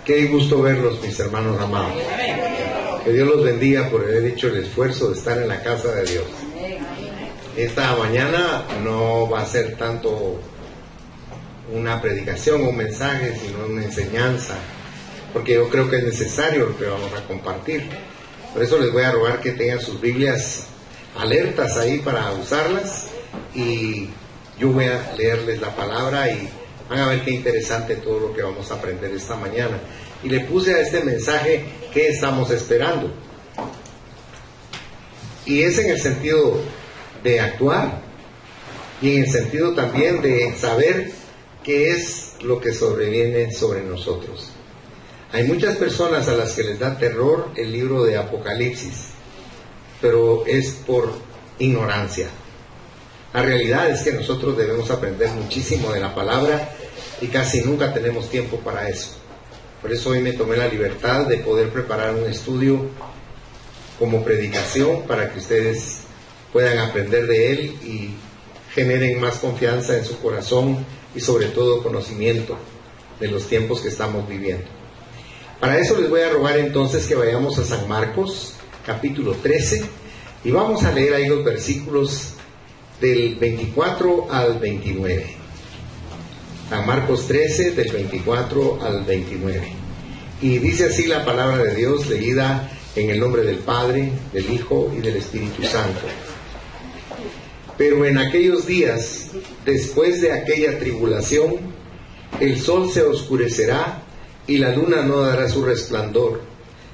Qué gusto verlos, mis hermanos amados. Que Dios los bendiga por haber hecho el esfuerzo de estar en la casa de Dios. Esta mañana no va a ser tanto una predicación o un mensaje, sino una enseñanza, porque yo creo que es necesario lo que vamos a compartir. Por eso les voy a rogar que tengan sus Biblias alertas ahí para usarlas, y yo voy a leerles la palabra y van a ver qué interesante todo lo que vamos a aprender esta mañana. Y le puse a este mensaje: ¿qué estamos esperando? Y es en el sentido de actuar y en el sentido también de saber qué es lo que sobreviene sobre nosotros. Hay muchas personas a las que les da terror el libro de Apocalipsis, pero es por ignorancia. La realidad es que nosotros debemos aprender muchísimo de la palabra y casi nunca tenemos tiempo para eso. Por eso hoy me tomé la libertad de poder preparar un estudio como predicación para que ustedes puedan aprender de él y generen más confianza en su corazón y sobre todo conocimiento de los tiempos que estamos viviendo. Para eso les voy a rogar entonces que vayamos a San Marcos, capítulo 13, y vamos a leer ahí los versículos del 24 al 29. San Marcos 13, del 24 al 29. Y dice así la palabra de Dios, leída en el nombre del Padre, del Hijo y del Espíritu Santo. Pero en aquellos días, después de aquella tribulación, el sol se oscurecerá y la luna no dará su resplandor,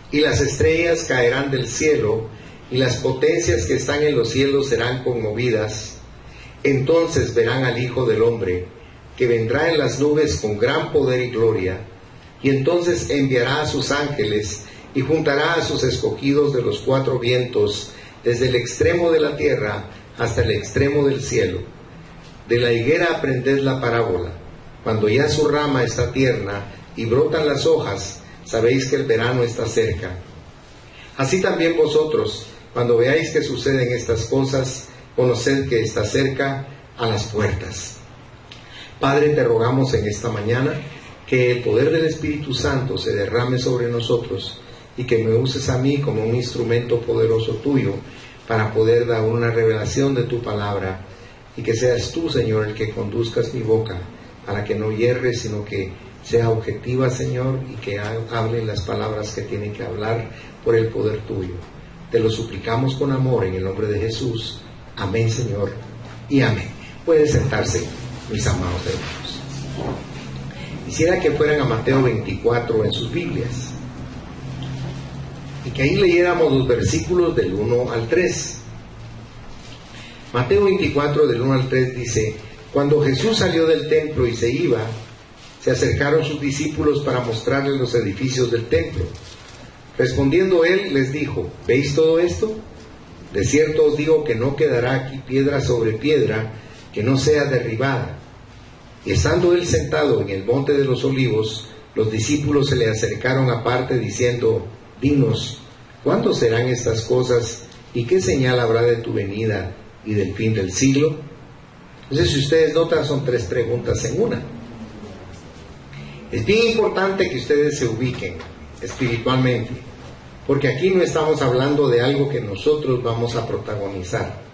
y las estrellas caerán del cielo, y las potencias que están en los cielos serán conmovidas. Entonces verán al Hijo del Hombre, que vendrá en las nubes con gran poder y gloria, y entonces enviará a sus ángeles y juntará a sus escogidos de los cuatro vientos, desde el extremo de la tierra hasta el extremo del cielo. De la higuera aprended la parábola: cuando ya su rama está tierna y brotan las hojas, sabéis que el verano está cerca. Así también vosotros, cuando veáis que suceden estas cosas, conoced que está cerca, a las puertas. Padre, te rogamos en esta mañana que el poder del Espíritu Santo se derrame sobre nosotros y que me uses a mí como un instrumento poderoso tuyo para poder dar una revelación de tu palabra, y que seas tú, Señor, el que conduzcas mi boca para que no hierre, sino que sea objetiva, Señor, y que hable las palabras que tienen que hablar por el poder tuyo. Te lo suplicamos con amor en el nombre de Jesús. Amén, Señor, y amén. Pueden sentarse, mis amados hermanos. Quisiera que fueran a Mateo 24 en sus Biblias y que ahí leyéramos los versículos del 1 al 3. Mateo 24 del 1 al 3 dice: cuando Jesús salió del templo y se iba, se acercaron sus discípulos para mostrarles los edificios del templo. Respondiendo él, les dijo: ¿veis todo esto? De cierto os digo que no quedará aquí piedra sobre piedra que no sea derribada. Y estando él sentado en el monte de los olivos, los discípulos se le acercaron aparte diciendo: dinos, ¿cuándo serán estas cosas y qué señal habrá de tu venida y del fin del siglo? Entonces, si ustedes notan, son tres preguntas en una. Es bien importante que ustedes se ubiquen espiritualmente, porque aquí no estamos hablando de algo que nosotros vamos a protagonizar.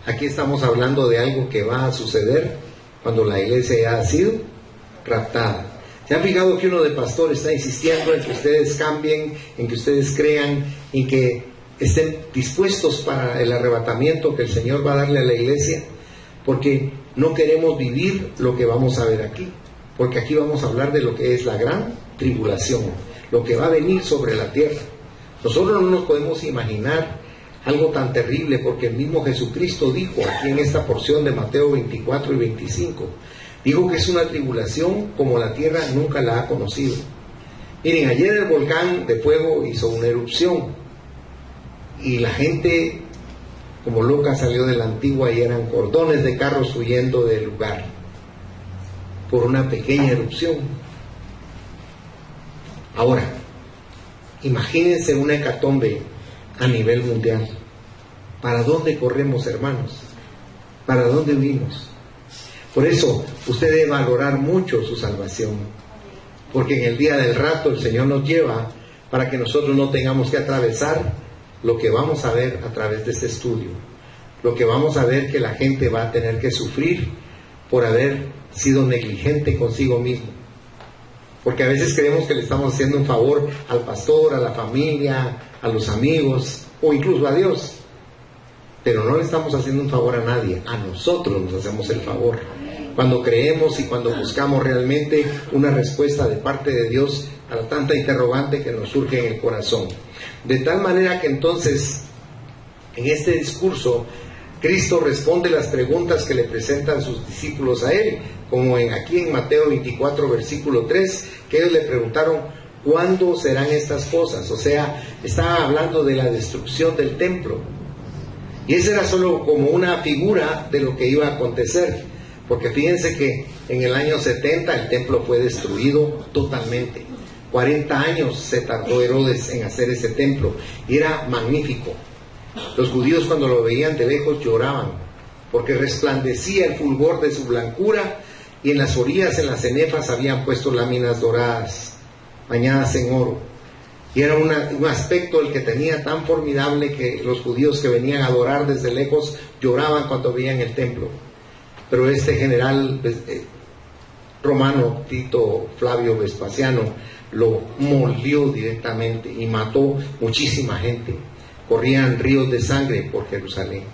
Aquí estamos hablando de algo que va a suceder cuando la iglesia ya ha sido raptada. ¿Se han fijado que uno de pastor está insistiendo en que ustedes cambien, en que ustedes crean, en que estén dispuestos para el arrebatamiento que el Señor va a darle a la iglesia? Porque no queremos vivir lo que vamos a ver aquí, porque aquí vamos a hablar de lo que es la gran tribulación, lo que va a venir sobre la tierra. Nosotros no nos podemos imaginar algo tan terrible, porque el mismo Jesucristo dijo aquí en esta porción de Mateo 24 y 25, dijo que es una tribulación como la tierra nunca la ha conocido. Miren, ayer el volcán de fuego hizo una erupción y la gente como loca salió de la Antigua y eran cordones de carros huyendo del lugar por una pequeña erupción. Ahora, imagínense una hecatombe a nivel mundial. ¿Para dónde corremos, hermanos? ¿Para dónde huimos? Por eso, usted debe valorar mucho su salvación. porque en el día del rato el Señor nos lleva para que nosotros no tengamos que atravesar lo que vamos a ver a través de este estudio, lo que vamos a ver que la gente va a tener que sufrir por haber sido negligente consigo mismo. Porque a veces creemos que le estamos haciendo un favor al pastor, a la familia, a los amigos o incluso a Dios, pero no le estamos haciendo un favor a nadie, a nosotros nos hacemos el favor cuando creemos y cuando buscamos realmente una respuesta de parte de Dios a la tanta interrogante que nos surge en el corazón. De tal manera que entonces en este discurso Cristo responde las preguntas que le presentan sus discípulos a él, como aquí en Mateo 24 versículo 3, que ellos le preguntaron ¿cuándo serán estas cosas? O sea, estaba hablando de la destrucción del templo, y esa era solo como una figura de lo que iba a acontecer, porque fíjense que en el año 70 el templo fue destruido totalmente. 40 años se tardó Herodes en hacer ese templo, y era magnífico. Los judíos cuando lo veían de lejos lloraban, porque resplandecía el fulgor de su blancura, y en las orillas, en las cenefas, habían puesto láminas doradas, bañadas en oro. Y era un aspecto el que tenía tan formidable que los judíos que venían a adorar desde lejos lloraban cuando veían el templo. Pero este general romano, Tito Flavio Vespasiano, lo molió directamente y mató muchísima gente. Corrían ríos de sangre por Jerusalén.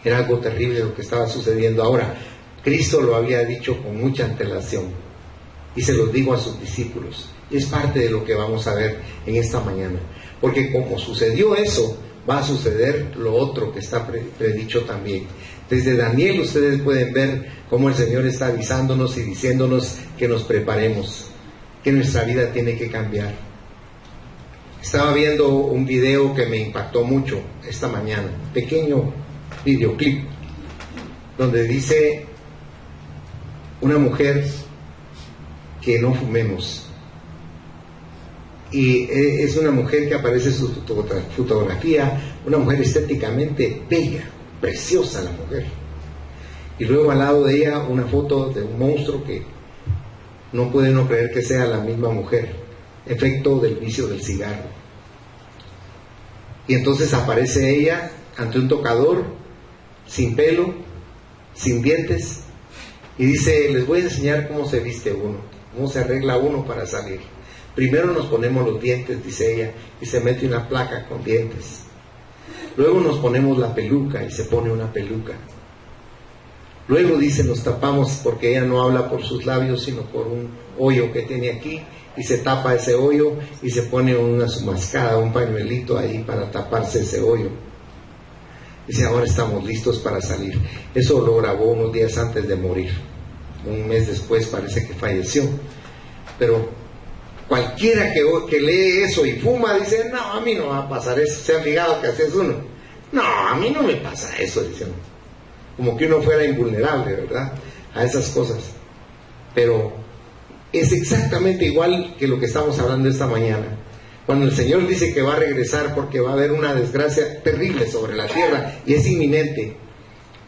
Era algo terrible lo que estaba sucediendo. Ahora, Cristo lo había dicho con mucha antelación y se los digo a sus discípulos. Y es parte de lo que vamos a ver en esta mañana. Porque como sucedió eso, va a suceder lo otro que está predicho también. Desde Daniel ustedes pueden ver cómo el Señor está avisándonos y diciéndonos que nos preparemos, que nuestra vida tiene que cambiar. Estaba viendo un video que me impactó mucho esta mañana, pequeño videoclip, donde dice una mujer que no fumemos. Y es una mujer que aparece en su fotografía, una mujer estéticamente bella, preciosa la mujer. Y luego al lado de ella una foto de un monstruo que no puede uno creer que sea la misma mujer, efecto del vicio del cigarro. Y entonces aparece ella ante un tocador, sin pelo, sin dientes, y dice: les voy a enseñar cómo se viste uno, cómo se arregla uno para salir. Primero nos ponemos los dientes, dice ella, y se mete una placa con dientes. Luego nos ponemos la peluca y se pone una peluca. Luego dice, nos tapamos, porque ella no habla por sus labios, sino por un hoyo que tiene aquí, y se tapa ese hoyo y se pone una mascara, un pañuelito ahí para taparse ese hoyo. Dice, ahora estamos listos para salir. Eso lo grabó unos días antes de morir. Un mes después parece que falleció. Pero cualquiera que lee eso y fuma dice, no, a mí no va a pasar eso. ¿Se han fijado que así es uno? No, a mí no me pasa eso, dice uno. Como que uno fuera invulnerable, ¿verdad?, a esas cosas. Pero es exactamente igual que lo que estamos hablando esta mañana. Cuando el Señor dice que va a regresar porque va a haber una desgracia terrible sobre la tierra y es inminente,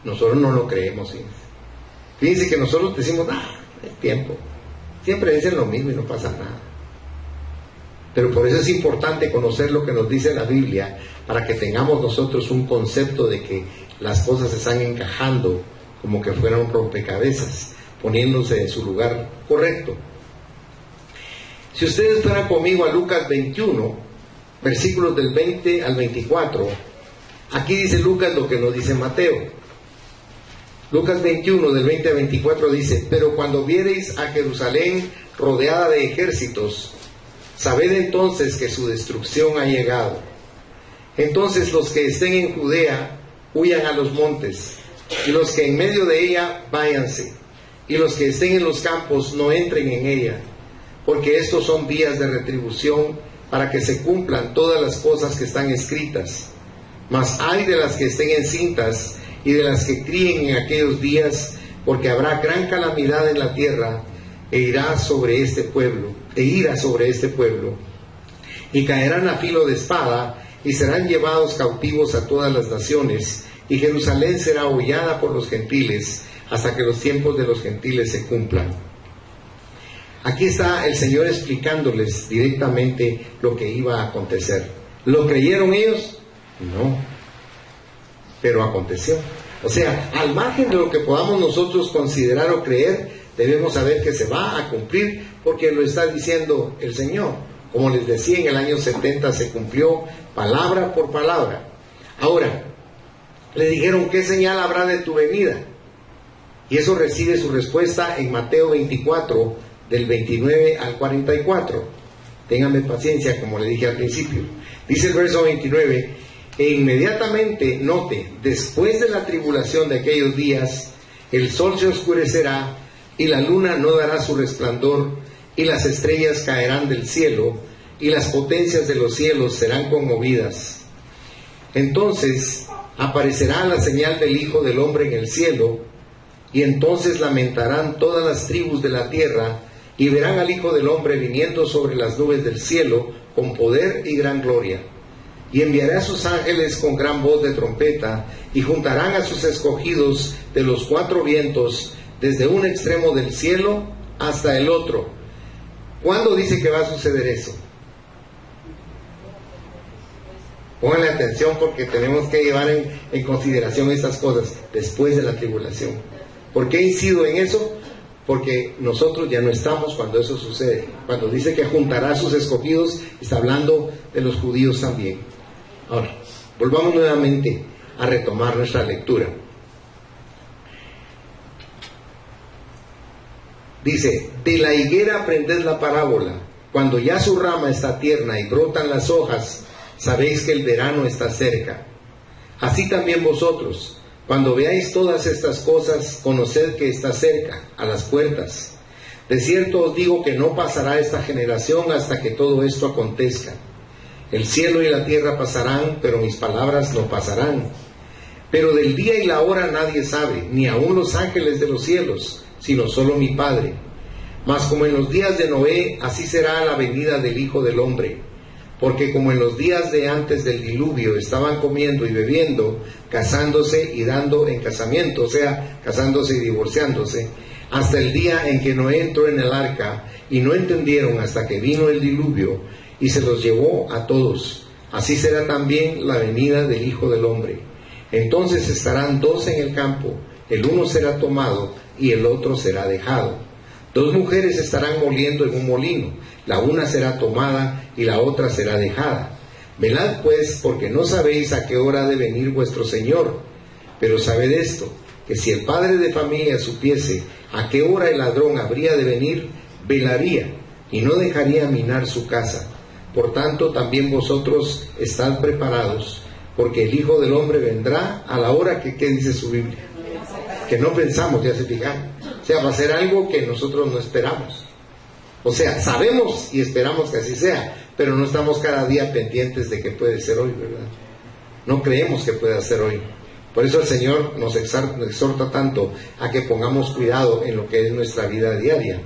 nosotros no lo creemos. Fíjense que nosotros decimos, es tiempo. Siempre dicen lo mismo y no pasa nada. Pero por eso es importante conocer lo que nos dice la Biblia, para que tengamos nosotros un concepto de que las cosas se están encajando como que fueran un rompecabezas, poniéndose en su lugar correcto. Si ustedes fueran conmigo a Lucas 21, versículos del 20 al 24, aquí dice Lucas lo que nos dice Mateo. Lucas 21, del 20 al 24 dice: pero cuando viereis a Jerusalén rodeada de ejércitos, sabed entonces que su destrucción ha llegado. Entonces los que estén en Judea huyan a los montes, y los que en medio de ella váyanse, y los que estén en los campos no entren en ella, porque estos son días de retribución, para que se cumplan todas las cosas que están escritas. Mas ay de las que estén encintas y de las que críen en aquellos días, porque habrá gran calamidad en la tierra, e irá sobre este pueblo, y caerán a filo de espada, y serán llevados cautivos a todas las naciones, y Jerusalén será hollada por los gentiles, hasta que los tiempos de los gentiles se cumplan. Aquí está el Señor explicándoles directamente lo que iba a acontecer. ¿Lo creyeron ellos? No, pero aconteció. O sea, al margen de lo que podamos nosotros considerar o creer, debemos saber que se va a cumplir porque lo está diciendo el Señor. Como les decía, en el año 70 se cumplió palabra por palabra. Ahora, le dijeron, ¿qué señal habrá de tu venida? Y eso recibe su respuesta en Mateo 24, del 29 al 44. Ténganme paciencia, como le dije al principio. Dice el verso 29, e inmediatamente, note, después de la tribulación de aquellos días, el sol se oscurecerá y la luna no dará su resplandor y las estrellas caerán del cielo y las potencias de los cielos serán conmovidas. Entonces aparecerá la señal del Hijo del Hombre en el cielo, y entonces lamentarán todas las tribus de la tierra y verán al Hijo del Hombre viniendo sobre las nubes del cielo con poder y gran gloria. Y enviará a sus ángeles con gran voz de trompeta, y juntarán a sus escogidos de los cuatro vientos, desde un extremo del cielo hasta el otro. ¿Cuándo dice que va a suceder eso? Pónganle atención porque tenemos que llevar en consideración estas cosas después de la tribulación. ¿Por qué incido en eso? Porque nosotros ya no estamos cuando eso sucede. Cuando dice que juntará a sus escogidos, está hablando de los judíos también. Ahora, volvamos nuevamente a retomar nuestra lectura. Dice, de la higuera aprended la parábola. Cuando ya su rama está tierna y brotan las hojas, sabéis que el verano está cerca. Así también vosotros, cuando veáis todas estas cosas, conoced que está cerca, a las puertas. De cierto os digo que no pasará esta generación hasta que todo esto acontezca. El cielo y la tierra pasarán, pero mis palabras no pasarán. Pero del día y la hora nadie sabe, ni aun los ángeles de los cielos, sino solo mi Padre. Mas como en los días de Noé, así será la venida del Hijo del Hombre. Porque como en los días de antes del diluvio estaban comiendo y bebiendo, casándose y dando en casamiento, o sea, casándose y divorciándose, hasta el día en que Noé entró en el arca, y no entendieron hasta que vino el diluvio, y se los llevó a todos. Así será también la venida del Hijo del Hombre. Entonces estarán dos en el campo, el uno será tomado y el otro será dejado. Dos mujeres estarán moliendo en un molino, la una será tomada y la otra será dejada. Velad pues, porque no sabéis a qué hora ha de venir vuestro Señor. Pero sabed esto, que si el padre de familia supiese a qué hora el ladrón habría de venir, velaría y no dejaría minar su casa. Por tanto, también vosotros estad preparados, porque el Hijo del Hombre vendrá a la hora que, ¿qué dice su Biblia? Que no pensamos, ya se fijan. O sea, va a ser algo que nosotros no esperamos. O sea, sabemos y esperamos que así sea, pero no estamos cada día pendientes de que puede ser hoy, ¿verdad? No creemos que pueda ser hoy. Por eso el Señor nos exhorta tanto a que pongamos cuidado en lo que es nuestra vida diaria.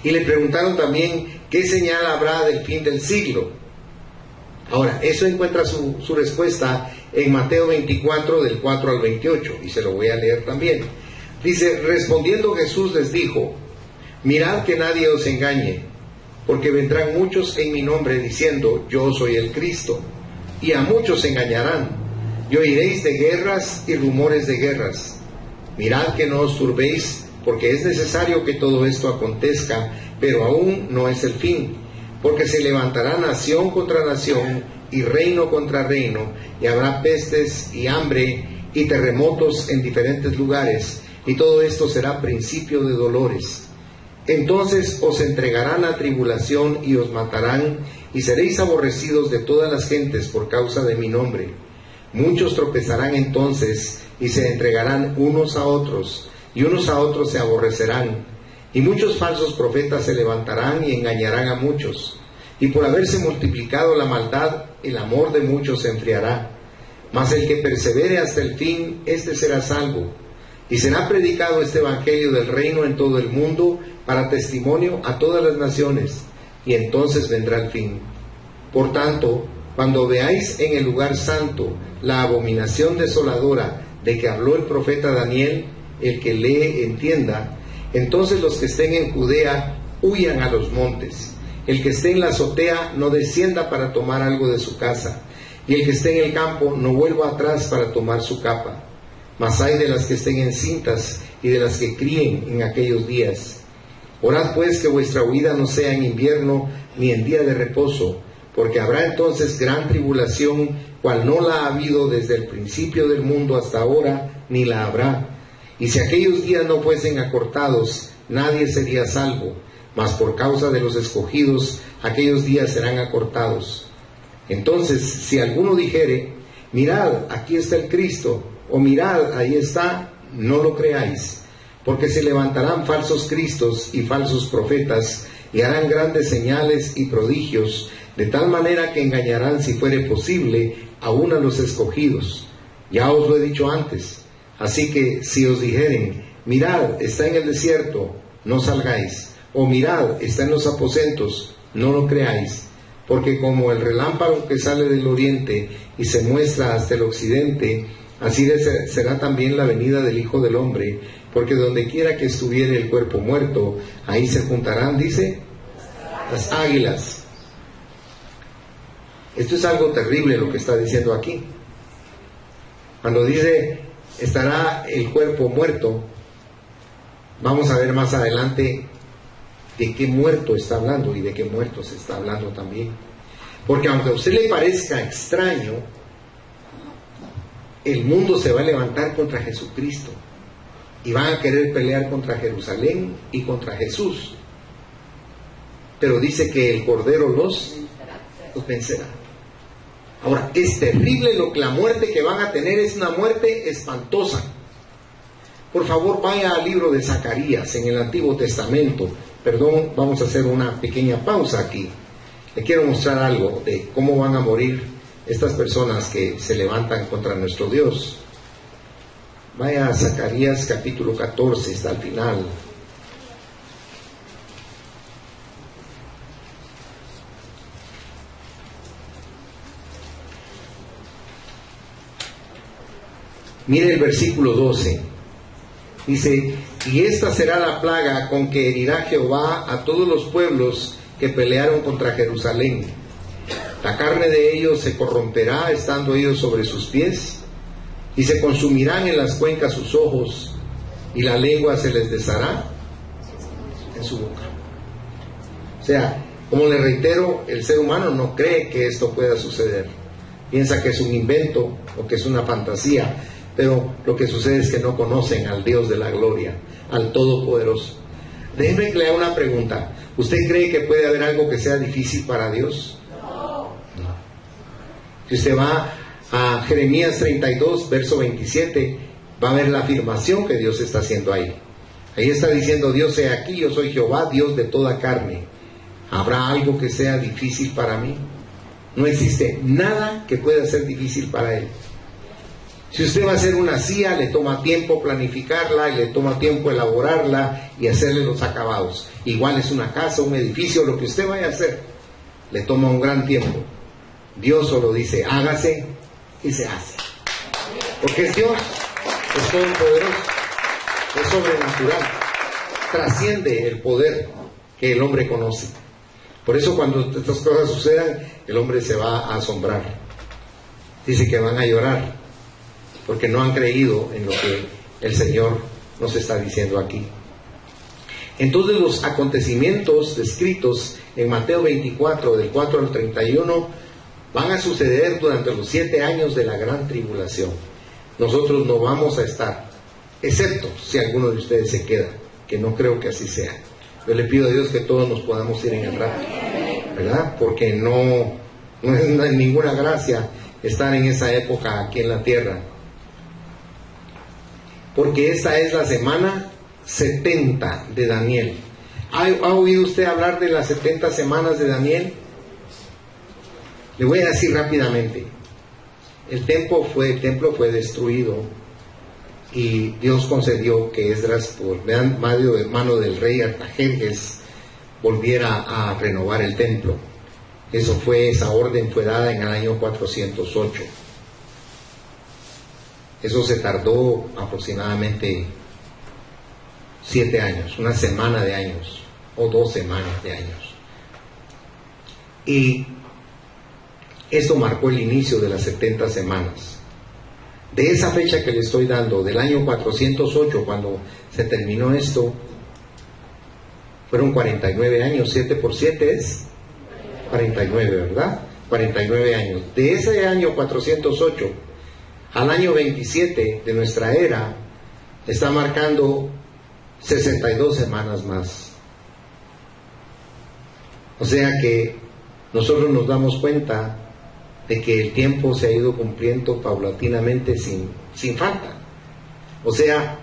Y le preguntaron también, ¿qué señal habrá del fin del siglo? Ahora, eso encuentra su respuesta en Mateo 24, del 4 al 28, y se lo voy a leer también. Dice, respondiendo Jesús les dijo, mirad que nadie os engañe, porque vendrán muchos en mi nombre diciendo, yo soy el Cristo, y a muchos engañarán, y oiréis de guerras y rumores de guerras. Mirad que no os turbéis, porque es necesario que todo esto acontezca, pero aún no es el fin, porque se levantará nación contra nación, y reino contra reino, y habrá pestes y hambre y terremotos en diferentes lugares, y todo esto será principio de dolores. Entonces os entregarán a tribulación y os matarán, y seréis aborrecidos de todas las gentes por causa de mi nombre. Muchos tropezarán entonces, y se entregarán unos a otros, y unos a otros se aborrecerán. Y muchos falsos profetas se levantarán y engañarán a muchos. Y por haberse multiplicado la maldad, el amor de muchos se enfriará. Mas el que persevere hasta el fin, éste será salvo. Y será predicado este evangelio del reino en todo el mundo, para testimonio a todas las naciones, y entonces vendrá el fin. Por tanto, cuando veáis en el lugar santo la abominación desoladora de que habló el profeta Daniel, el que lee entienda, entonces los que estén en Judea huyan a los montes. El que esté en la azotea no descienda para tomar algo de su casa, y el que esté en el campo no vuelva atrás para tomar su capa. Mas hay de las que estén encintas y de las que críen en aquellos días. Orad pues que vuestra huida no sea en invierno ni en día de reposo, porque habrá entonces gran tribulación, cual no la ha habido desde el principio del mundo hasta ahora, ni la habrá. Y si aquellos días no fuesen acortados, nadie sería salvo, mas por causa de los escogidos, aquellos días serán acortados. Entonces, si alguno dijere, mirad, aquí está el Cristo, o mirad, ahí está, no lo creáis, porque se levantarán falsos cristos y falsos profetas, y harán grandes señales y prodigios, de tal manera que engañarán, si fuere posible, aún a los escogidos. Ya os lo he dicho antes. Así que si os dijeren, mirad, está en el desierto, no salgáis, o mirad, está en los aposentos, no lo creáis, porque como el relámpago que sale del oriente y se muestra hasta el occidente, así será también la venida del Hijo del Hombre, porque donde quiera que estuviere el cuerpo muerto, ahí se juntarán, dice, las águilas. Esto es algo terrible lo que está diciendo aquí. Cuando dice, estará el cuerpo muerto, vamos a ver más adelante de qué muerto está hablando y de qué muerto se está hablando también. Porque aunque a usted le parezca extraño, el mundo se va a levantar contra Jesucristo y van a querer pelear contra Jerusalén y contra Jesús. Pero dice que el Cordero los vencerá. Ahora, es terrible la muerte que van a tener, es una muerte espantosa. Por favor, vaya al libro de Zacarías en el Antiguo Testamento. Perdón, vamos a hacer una pequeña pausa aquí. Le quiero mostrar algo de cómo van a morir estas personas que se levantan contra nuestro Dios. Vaya a Zacarías capítulo 14, está al final. Mire el versículo 12. Dice, y esta será la plaga con que herirá Jehová a todos los pueblos que pelearon contra Jerusalén. La carne de ellos se corromperá estando ellos sobre sus pies, y se consumirán en las cuencas sus ojos, y la lengua se les deshará en su boca. O sea, como le reitero, el ser humano no cree que esto pueda suceder. Piensa que es un invento o que es una fantasía, pero lo que sucede es que no conocen al Dios de la gloria, al Todopoderoso. Déjenme que le haga una pregunta. ¿Usted cree que puede haber algo que sea difícil para Dios? No. Si usted va a Jeremías 32, verso 27, va a ver la afirmación que Dios está haciendo ahí. Ahí está diciendo Dios, he aquí, yo soy Jehová, Dios de toda carne. ¿Habrá algo que sea difícil para mí? No existe nada que pueda ser difícil para Él. Si usted va a hacer una silla, le toma tiempo planificarla y le toma tiempo elaborarla y hacerle los acabados. Igual es una casa, un edificio, lo que usted vaya a hacer, le toma un gran tiempo. Dios solo dice, hágase y se hace. Porque es Dios, es todopoderoso, es sobrenatural, trasciende el poder que el hombre conoce. Por eso cuando estas cosas sucedan, el hombre se va a asombrar. Dice que van a llorar, porque no han creído en lo que el Señor nos está diciendo aquí. Entonces los acontecimientos descritos en Mateo 24, del 4 al 31, van a suceder durante los 7 años de la gran tribulación. Nosotros no vamos a estar, excepto si alguno de ustedes se queda, que no creo que así sea. Yo le pido a Dios que todos nos podamos ir en el rapto, ¿verdad? Porque no es ninguna gracia estar en esa época aquí en la tierra. Porque esta es la semana 70 de Daniel. ¿Ha oído usted hablar de las 70 semanas de Daniel? Le voy a decir rápidamente. El templo fue destruido y Dios concedió que Esdras, por mano del rey Artajerjes, volviera a renovar el templo. Esa orden fue dada en el año 408. Eso se tardó aproximadamente 7 años, una semana de años, o 2 semanas de años. Y esto marcó el inicio de las 70 semanas. De esa fecha que le estoy dando, del año 408, cuando se terminó esto, fueron 49 años, 7 por 7 es 49, ¿verdad? 49 años. De ese año 408 al año 27 de nuestra era, está marcando 62 semanas más. O sea que nosotros nos damos cuenta de que el tiempo se ha ido cumpliendo paulatinamente sin falta. O sea,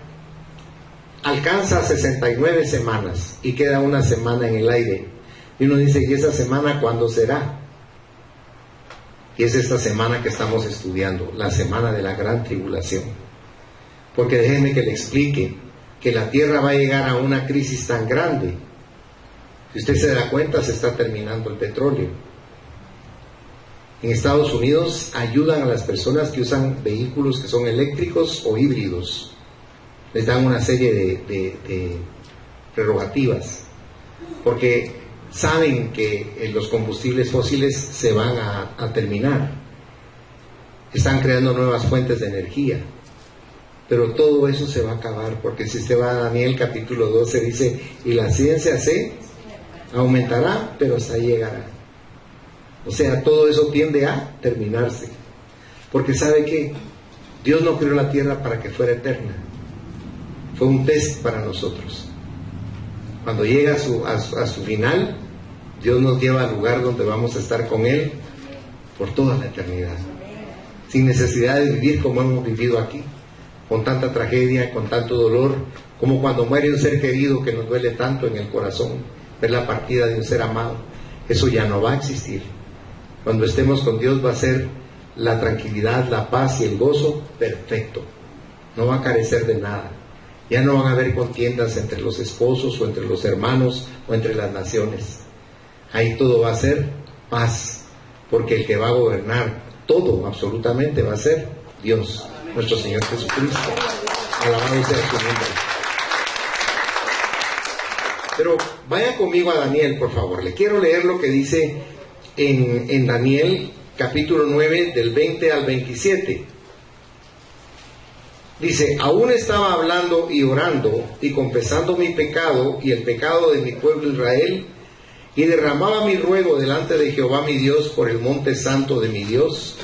alcanza 69 semanas y queda una semana en el aire. Y uno dice, ¿y esa semana cuándo será? Y es esta semana que estamos estudiando, la semana de la gran tribulación. Porque déjenme que le explique que la tierra va a llegar a una crisis tan grande. Si usted se da cuenta, se está terminando el petróleo. En Estados Unidos ayudan a las personas que usan vehículos que son eléctricos o híbridos. Les dan una serie de prerrogativas, porque saben que los combustibles fósiles se van a terminar. Están creando nuevas fuentes de energía, pero todo eso se va a acabar, porque si usted va a Daniel capítulo 12 dice, y la ciencia se aumentará, pero hasta ahí llegará. O sea, todo eso tiende a terminarse, porque sabe que Dios no creó la tierra para que fuera eterna. Fue un test para nosotros. Cuando llega a su final, Dios nos lleva al lugar donde vamos a estar con Él por toda la eternidad, sin necesidad de vivir como hemos vivido aquí, con tanta tragedia, con tanto dolor, como cuando muere un ser querido que nos duele tanto en el corazón, ver la partida de un ser amado. Eso ya no va a existir. Cuando estemos con Dios va a ser la tranquilidad, la paz y el gozo perfecto. No va a carecer de nada. Ya no van a haber contiendas entre los esposos o entre los hermanos o entre las naciones. Ahí todo va a ser paz, porque el que va a gobernar todo, absolutamente, va a ser Dios, nuestro Señor Jesucristo. Alabado sea su nombre. Pero vaya conmigo a Daniel, por favor. Le quiero leer lo que dice en Daniel, capítulo 9, del 20 al 27. Dice, aún estaba hablando y orando y confesando mi pecado y el pecado de mi pueblo Israel, y derramaba mi ruego delante de Jehová mi Dios por el monte santo de mi Dios.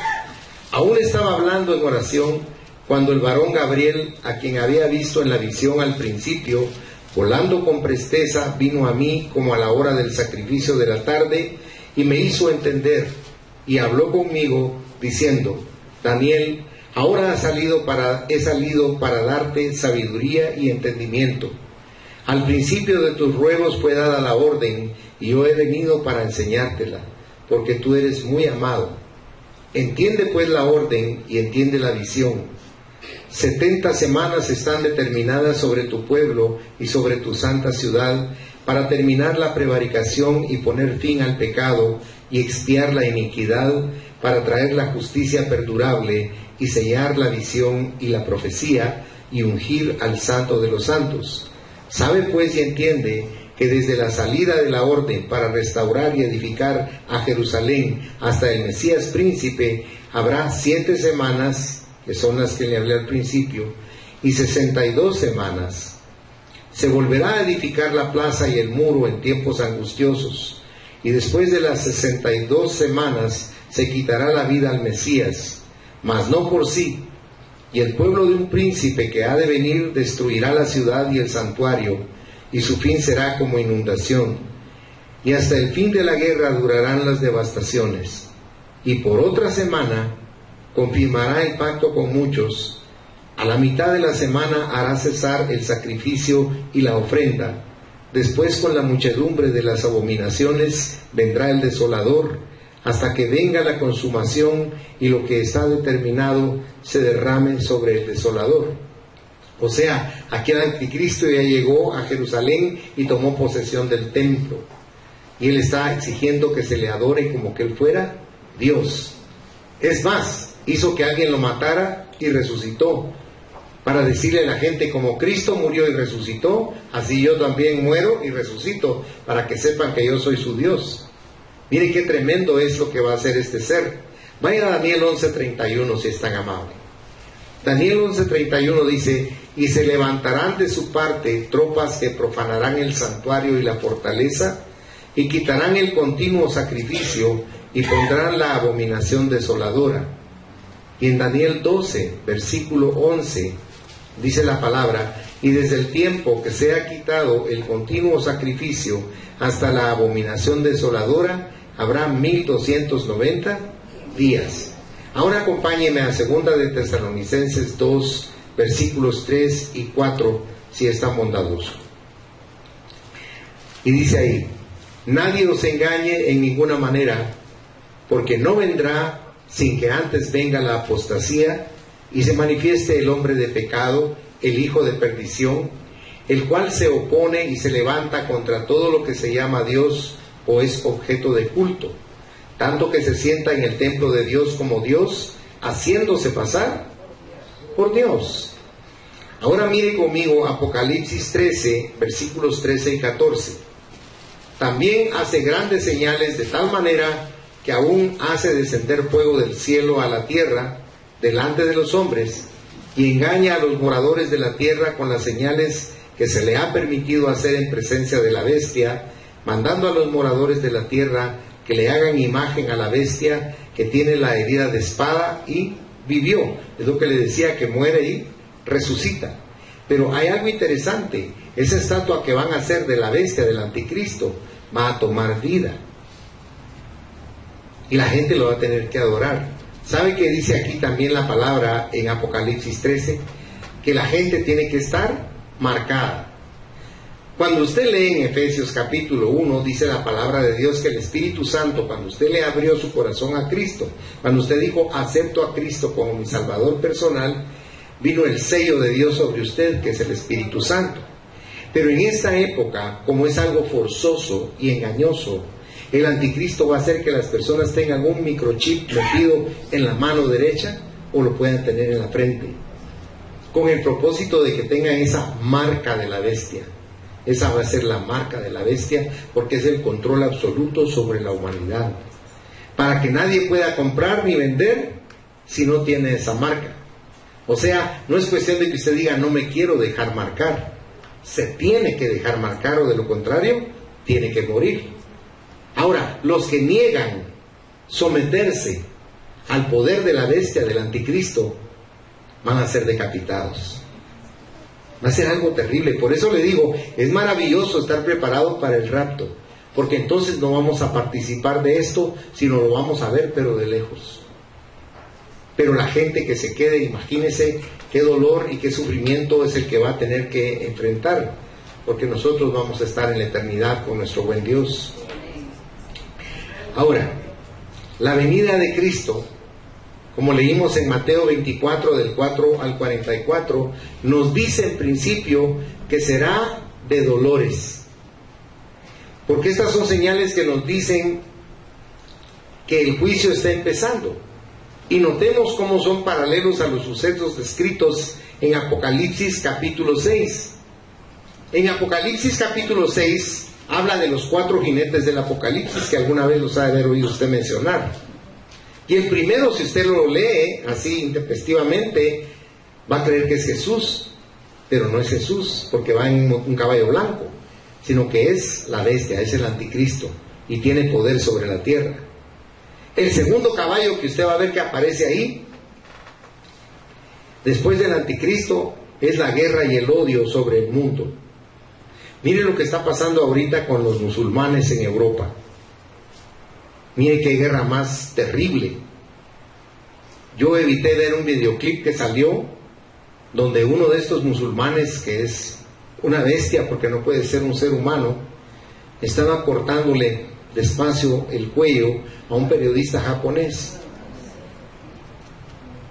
Aún estaba hablando en oración cuando el varón Gabriel, a quien había visto en la visión al principio, volando con presteza, vino a mí como a la hora del sacrificio de la tarde, y me hizo entender, y habló conmigo, diciendo, Daniel, ahora he salido para darte sabiduría y entendimiento. Al principio de tus ruegos fue dada la orden, y yo he venido para enseñártela, porque tú eres muy amado. Entiende pues la orden y entiende la visión. 70 semanas están determinadas sobre tu pueblo y sobre tu santa ciudad, para terminar la prevaricación y poner fin al pecado y expiar la iniquidad, para traer la justicia perdurable y sellar la visión y la profecía y ungir al santo de los santos. Sabe pues y entiende que desde la salida de la orden para restaurar y edificar a Jerusalén hasta el Mesías príncipe habrá 7 semanas, que son las que le hablé al principio, y 62 semanas. Se volverá a edificar la plaza y el muro en tiempos angustiosos, y después de las 62 semanas se quitará la vida al Mesías, mas no por sí, y el pueblo de un príncipe que ha de venir destruirá la ciudad y el santuario, y su fin será como inundación, y hasta el fin de la guerra durarán las devastaciones, y por otra semana confirmará el pacto con muchos. A la mitad de la semana hará cesar el sacrificio y la ofrenda. Después, con la muchedumbre de las abominaciones, vendrá el desolador, hasta que venga la consumación y lo que está determinado se derrame sobre el desolador. O sea, aquí el anticristo ya llegó a Jerusalén y tomó posesión del templo. Y él está exigiendo que se le adore como que él fuera Dios. Es más, hizo que alguien lo matara y resucitó. para decirle a la gente, como Cristo murió y resucitó, así yo también muero y resucito, para que sepan que yo soy su Dios. Mire qué tremendo es lo que va a hacer este ser. Vaya a Daniel 11:31 si es tan amable. Daniel 11:31 dice: y se levantarán de su parte tropas que profanarán el santuario y la fortaleza, y quitarán el continuo sacrificio, y pondrán la abominación desoladora. Y en Daniel 12, versículo 11, dice la palabra: y desde el tiempo que se ha quitado el continuo sacrificio hasta la abominación desoladora, habrá 1290 días. Ahora acompáñeme a 2 de Tesalonicenses 2, versículos 3 y 4, si es tan bondadoso. Y dice ahí: nadie os engañe en ninguna manera, porque no vendrá sin que antes venga la apostasía y se manifieste el hombre de pecado, el hijo de perdición, el cual se opone y se levanta contra todo lo que se llama Dios o es objeto de culto, tanto que se sienta en el templo de Dios como Dios, haciéndose pasar por Dios. Ahora mire conmigo Apocalipsis 13, versículos 13 y 14. También hace grandes señales, de tal manera que aún hace descender fuego del cielo a la tierra delante de los hombres, y engaña a los moradores de la tierra con las señales que se le ha permitido hacer en presencia de la bestia, mandando a los moradores de la tierra que le hagan imagen a la bestia que tiene la herida de espada y vivió. Es lo que le decía, que muere y resucita. Pero hay algo interesante: esa estatua que van a hacer de la bestia, del anticristo, va a tomar vida, y la gente lo va a tener que adorar. ¿Sabe qué dice aquí también la palabra en Apocalipsis 13? Que la gente tiene que estar marcada. Cuando usted lee en Efesios capítulo 1, dice la palabra de Dios que el Espíritu Santo, cuando usted le abrió su corazón a Cristo, cuando usted dijo: acepto a Cristo como mi Salvador personal, vino el sello de Dios sobre usted, que es el Espíritu Santo. Pero en esta época, como es algo forzoso y engañoso, el anticristo va a hacer que las personas tengan un microchip metido en la mano derecha o lo puedan tener en la frente, con el propósito de que tengan esa marca de la bestia. Esa va a ser la marca de la bestia, porque es el control absoluto sobre la humanidad, para que nadie pueda comprar ni vender si no tiene esa marca. O sea, no es cuestión de que usted diga: no me quiero dejar marcar. Se tiene que dejar marcar, o de lo contrario tiene que morir. Ahora, los que niegan someterse al poder de la bestia, del anticristo, van a ser decapitados. Va a ser algo terrible. Por eso le digo, es maravilloso estar preparado para el rapto, porque entonces no vamos a participar de esto, sino lo vamos a ver, pero de lejos. Pero la gente que se quede, imagínese qué dolor y qué sufrimiento es el que va a tener que enfrentar, porque nosotros vamos a estar en la eternidad con nuestro buen Dios. Ahora, la venida de Cristo, como leímos en Mateo 24, del 4 al 44, nos dice en principio que será de dolores. Porque estas son señales que nos dicen que el juicio está empezando. Y notemos cómo son paralelos a los sucesos descritos en Apocalipsis capítulo 6. En Apocalipsis capítulo 6 habla de los 4 jinetes del Apocalipsis, que alguna vez los ha de haber oído usted mencionar. Y el primero, si usted lo lee así intempestivamente, va a creer que es Jesús, pero no es Jesús, porque va en un caballo blanco, sino que es la bestia, es el anticristo, y tiene poder sobre la tierra. El segundo caballo que usted va a ver que aparece ahí, después del anticristo, es la guerra y el odio sobre el mundo. Mire lo que está pasando ahorita con los musulmanes en Europa. Mire qué guerra más terrible. Yo evité ver un videoclip que salió donde uno de estos musulmanes, que es una bestia porque no puede ser un ser humano, estaba cortándole despacio el cuello a un periodista japonés,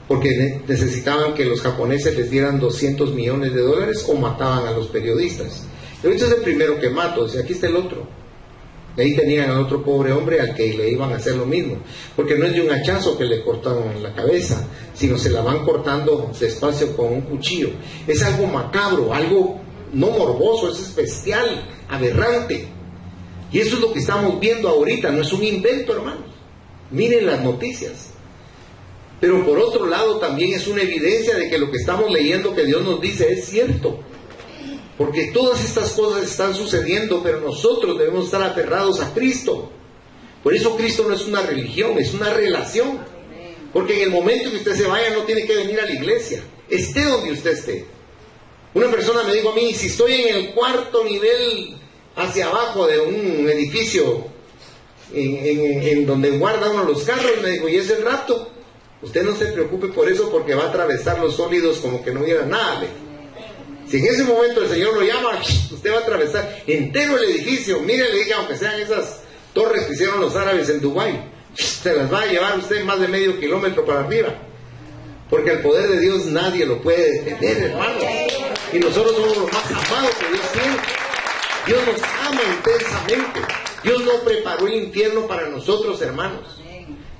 porque necesitaban que los japoneses les dieran $200 millones o mataban a los periodistas. Pero este es el primero que mato, aquí está el otro. Ahí tenían a otro pobre hombre al que le iban a hacer lo mismo, porque no es de un hachazo que le cortan la cabeza, sino se la van cortando despacio con un cuchillo. Es algo macabro, algo no morboso, es bestial, aberrante. Y eso es lo que estamos viendo ahorita, no es un invento, hermanos. Miren las noticias. Pero por otro lado también es una evidencia de que lo que estamos leyendo que Dios nos dice es cierto. Porque todas estas cosas están sucediendo, pero nosotros debemos estar aferrados a Cristo. Por eso Cristo no es una religión, es una relación. Porque en el momento que usted se vaya no tiene que venir a la iglesia, esté donde usted esté. Una persona me dijo a mí, si estoy en el cuarto nivel hacia abajo de un edificio en donde guarda uno los carros, me dijo, y es el rapto. Usted no se preocupe por eso porque va a atravesar los sólidos como que no hubiera nada. Si en ese momento el Señor lo llama, usted va a atravesar entero el edificio. Mire, le dije, aunque sean esas torres que hicieron los árabes en Dubái, se las va a llevar usted más de medio kilómetro para arriba. Porque el poder de Dios nadie lo puede detener, hermano. Y nosotros somos los más amados que Dios tiene. Dios nos ama intensamente. Dios no preparó el infierno para nosotros, hermanos.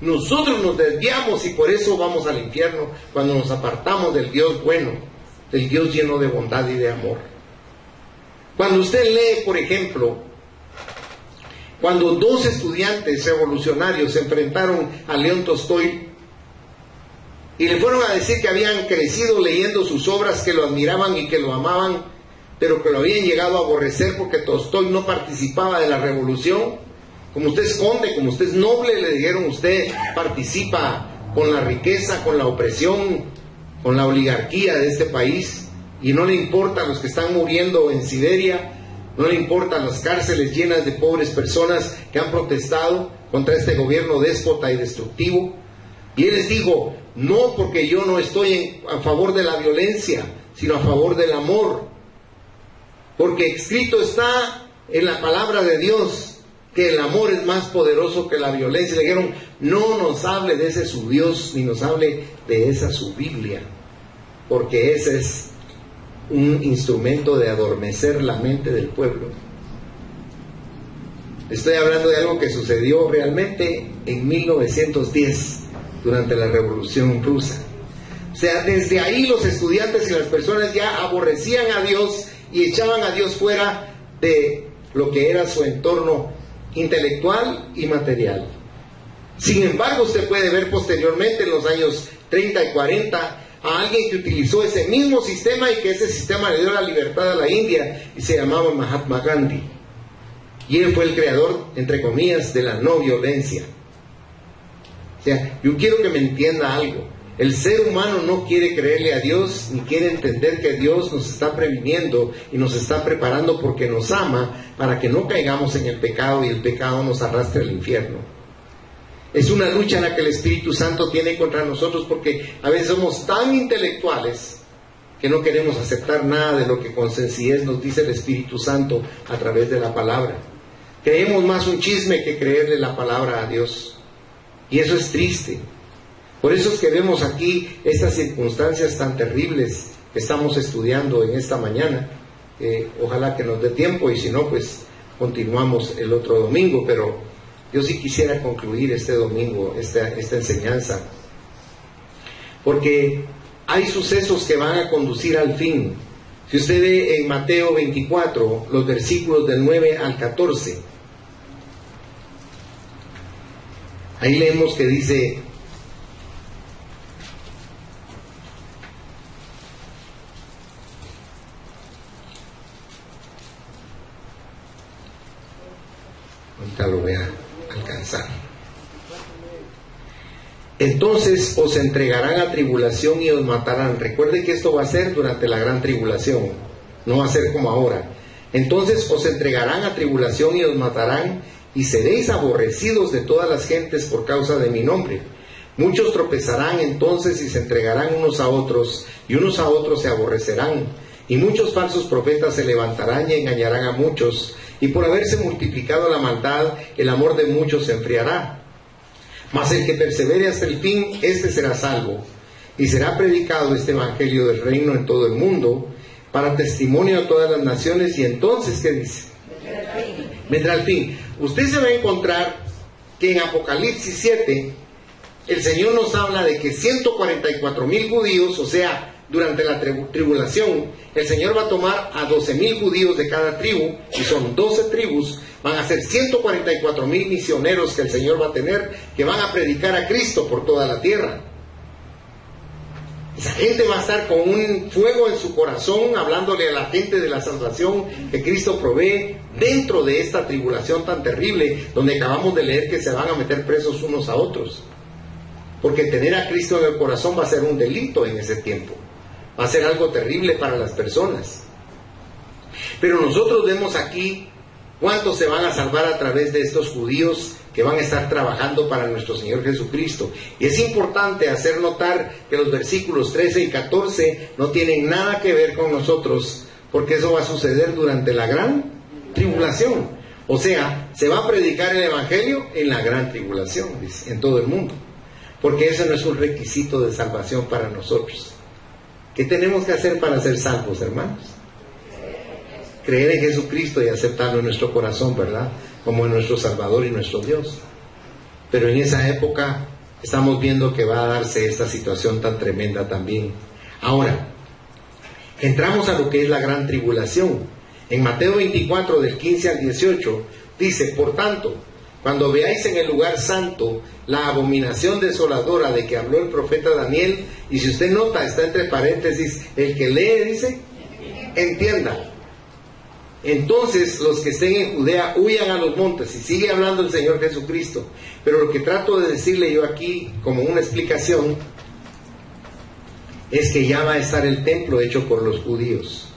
Nosotros nos desviamos y por eso vamos al infierno cuando nos apartamos del Dios bueno, del Dios lleno de bondad y de amor. Cuando usted lee, por ejemplo, cuando dos estudiantes revolucionarios se enfrentaron a León Tolstoy y le fueron a decir que habían crecido leyendo sus obras, que lo admiraban y que lo amaban, pero que lo habían llegado a aborrecer porque Tolstoy no participaba de la revolución. Como usted es conde, como usted es noble, le dijeron, usted participa con la riqueza, con la opresión, con la oligarquía de este país, y no le importan los que están muriendo en Siberia, no le importan las cárceles llenas de pobres personas que han protestado contra este gobierno déspota y destructivo. Y él les dijo, no, porque yo no estoy a favor de la violencia, sino a favor del amor, porque escrito está en la palabra de Dios que el amor es más poderoso que la violencia. Le dijeron, no nos hable de ese su Dios, ni nos hable de esa su Biblia, porque ese es un instrumento de adormecer la mente del pueblo. Estoy hablando de algo que sucedió realmente en 1910, durante la Revolución Rusa. O sea, desde ahí los estudiantes y las personas ya aborrecían a Dios y echaban a Dios fuera de lo que era su entorno intelectual y material. Sin embargo, usted puede ver posteriormente, en los años 30 y 40, a alguien que utilizó ese mismo sistema y que ese sistema le dio la libertad a la India, y se llamaba Mahatma Gandhi. Y él fue el creador, entre comillas, de la no violencia. O sea, yo quiero que me entienda algo. El ser humano no quiere creerle a Dios, ni quiere entender que Dios nos está previniendo y nos está preparando porque nos ama, para que no caigamos en el pecado y el pecado nos arrastre al infierno. Es una lucha en la que el Espíritu Santo tiene contra nosotros, porque a veces somos tan intelectuales que no queremos aceptar nada de lo que con sencillez nos dice el Espíritu Santo a través de la palabra. Creemos más un chisme que creerle la palabra a Dios, y eso es triste. Por eso es que vemos aquí estas circunstancias tan terribles que estamos estudiando en esta mañana. Ojalá que nos dé tiempo, y si no, pues continuamos el otro domingo. Pero yo sí quisiera concluir este domingo esta enseñanza, porque hay sucesos que van a conducir al fin. Si usted ve en Mateo 24, los versículos del 9 al 14, ahí leemos que dice: ahorita lo voy a alcanzar. Entonces os entregarán a tribulación y os matarán. Recuerden que esto va a ser durante la gran tribulación, no va a ser como ahora. Entonces os entregarán a tribulación y os matarán, y seréis aborrecidos de todas las gentes por causa de mi nombre. Muchos tropezarán entonces y se entregarán unos a otros, y unos a otros se aborrecerán. Y muchos falsos profetas se levantarán y engañarán a muchos, y por haberse multiplicado la maldad, el amor de muchos se enfriará. Mas el que persevere hasta el fin, éste será salvo. Y será predicado este evangelio del reino en todo el mundo, para testimonio a todas las naciones. Y entonces, ¿qué dice? Vendrá el fin. Usted se va a encontrar que en Apocalipsis 7 el Señor nos habla de que 144,000 judíos, o sea, durante la tribulación, el Señor va a tomar a 12,000 judíos de cada tribu, y son 12 tribus, van a ser 144,000 misioneros que el Señor va a tener, que van a predicar a Cristo por toda la tierra. Esa gente va a estar con un fuego en su corazón, hablándole a la gente de la salvación que Cristo provee dentro de esta tribulación tan terrible, donde acabamos de leer que se van a meter presos unos a otros. Porque tener a Cristo en el corazón va a ser un delito en ese tiempo. Va a ser algo terrible para las personas. Pero nosotros vemos aquí cuántos se van a salvar a través de estos judíos que van a estar trabajando para nuestro Señor Jesucristo. Y es importante hacer notar que los versículos 13 y 14 no tienen nada que ver con nosotros, porque eso va a suceder durante la gran tribulación. O sea, se va a predicar el Evangelio en la gran tribulación, en todo el mundo. Porque ese no es un requisito de salvación para nosotros. ¿Qué tenemos que hacer para ser salvos, hermanos? Creer en Jesucristo y aceptarlo en nuestro corazón, ¿verdad? Como nuestro Salvador y nuestro Dios. Pero en esa época estamos viendo que va a darse esta situación tan tremenda también. Ahora, entramos a lo que es la gran tribulación. En Mateo 24, del 15 al 18, dice: por tanto, cuando veáis en el lugar santo la abominación desoladora de que habló el profeta Daniel, y si usted nota, está entre paréntesis, el que lee dice, entienda. Entonces los que estén en Judea huyan a los montes. Y sigue hablando el Señor Jesucristo. Pero lo que trato de decirle yo aquí, como una explicación, es que ya va a estar el templo hecho por los judíos.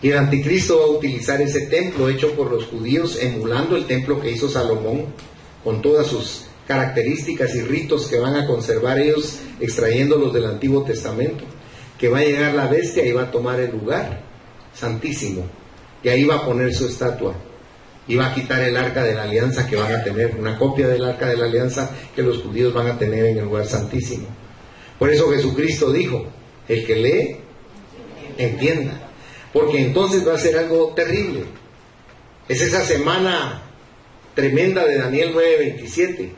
Y el anticristo va a utilizar ese templo hecho por los judíos, emulando el templo que hizo Salomón, con todas sus características y ritos que van a conservar ellos, extrayéndolos del Antiguo Testamento. Que va a llegar la bestia y va a tomar el lugar santísimo. Y ahí va a poner su estatua. Y va a quitar el arca de la alianza que van a tener, una copia del arca de la alianza que los judíos van a tener en el lugar santísimo. Por eso Jesucristo dijo: el que lee, entienda. Porque entonces va a ser algo terrible. Es esa semana tremenda de Daniel 9:27.